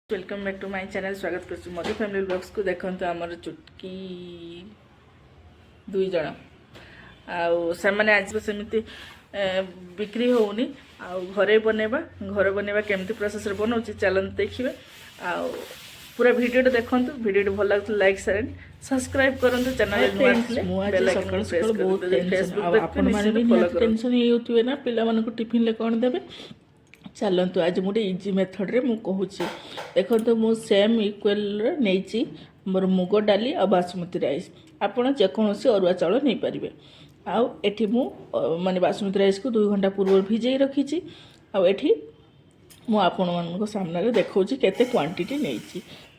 Welcome back to my channel. स्वागत कर मधु family blogs को। देखते आमर चुटकी दुई जन आने आज सेमती बिक्री होनी घरे बनवा केमती प्रोसेस बनाऊँ चलते देखिए। पूरा वीडियो देखो, वीडियो भल लगे लाइक शेयर सब्सक्राइब करूँ। चैनल टिफिन कौन देवे चलतु आज गोटे इजी मेथड रे मु कहूँ। देखो मु सेम इक्वल नहीं मोर मुग डाली और बासमती राइस आपड़ जेकोसी अरुआ चाउल नहीं पारे। आठी मु माने बासमती राइस को 2 घंटा पूर्व भिजे रखी। आठी मु आपण मान सामने देखा केते क्वांटिटी नहीं।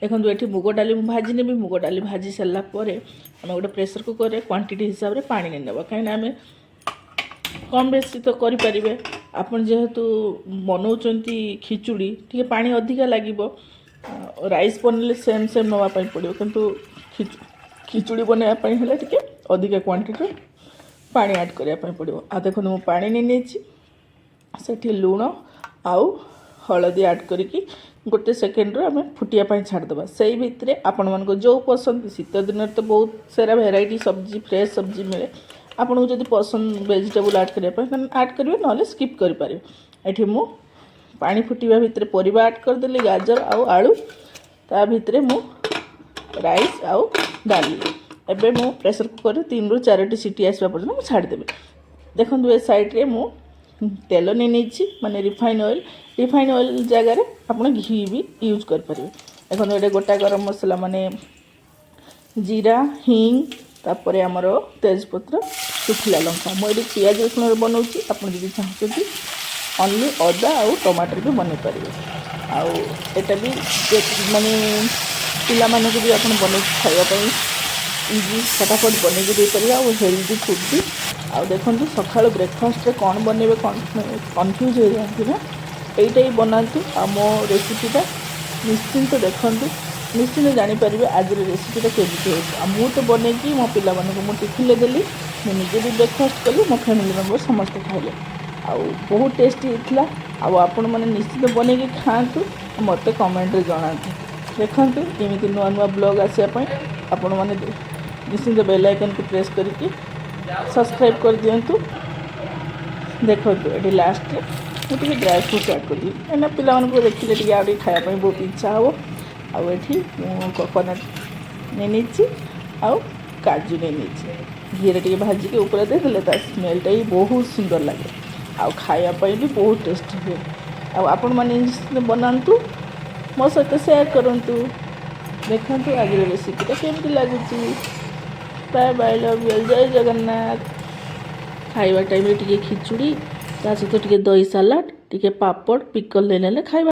देखो ये मुग डाली भाजी नेबी। मुग डाली भाजी सारापर आम गोटे प्रेसर कुकर क्वांटिटी हिसाब से पानी नहीं नेबा कहीं आम कम बेसी तो करें। आपन जेहेतु बनाऊँच खिचुड़ी टी पानी अधिका लगे राइस बनले सेम सेम नापी पड़ो किंतु खिचुड़ी बनवाई टे अधिका क्वांटिटी पानी ऐड करने पड़ो। देखो मुझे पानी नहीं से लुण आउ हलदी ऐड करके गोटे सेकेंड आम फुटिया छाड़देवा। से भितर आपण मान जो पसंद शीत दिन तो बहुत सारा भेराइटी सब्जी फ्रेश सब्जी मिले। आपन को जब पसंद वेजिटेबल ऐड करने ऐड करेंगे ना स्किप करें। ये मु पानी फुटा भितर परिवा ऐड करदेली गाजर आलू ता भितर मु राइस आउ डाली एबे मु प्रेसर कुकर 3 ରୁ 4टी सीटी आसवा पर्यंत छाड़देवी। देखो ए साइड रे मु तेल नहीं माने रिफाइन ऑयल जगह आप घी भी यूज करें। देखो ये गोटा गरम मसला माने जीरा हिंग तापर आमर तेजपत्र शुखला लंका मुझे पियाज रसुण बनाऊँगी। आप चाहते ओनली अदा और टमाटर भी बन पारे। आटा भी माने पिला मानक भी आप बन खावाई इजी फटाफट बन पारे आ हेल्दी फुड भी। देखो सकाल ब्रेकफास्ट कौन बने कन्फ्यूज हो जाती ना यहीटा ही बनातु। मो रेसिपीटा निश्चिंत देखु निश्चिंत जानीपर आज रेसिपीटा केमती हो। मु तो बन मो पिला मानक टिफिन देली मुझे भी ब्रेकफास्ट कली मो फैमिली मेम्बर समस्त खाइले बहुत टेस्टी होता। आपण मैंने निश्चित बन खातु मत कमेंट जनातु। देखु केमी नुआ नुआ ब्लॉग आसापी आपण मैंने निश्चित बेल आइकन को प्रेस करके सब्सक्राइब कर दिंतु। देखो ये लास्ट मुझे ड्राई फ्रूट्स ऐड कर दी कहीं पिला देखिले आगे खायापी बहुत इच्छा हो। आठी कोकोनट नहीं आउ काजू नहीं घी टे भाजिके ऊपर देदेले स्मेलटा ही बहुत सुंदर लगे खायापी भी बहुत टेस्टी हुए। आपण मैंने बनातु मो सहित सेयार करूँ। देखु आज रेसिपीटा केमती लगुच। बाय बाय लव यू जय जगन्नाथ। खाइबा टाइम रे टिके खिचुड़ी ता सहित टिके दही सलाड टिके पापड़ पिकल ले खाइबा।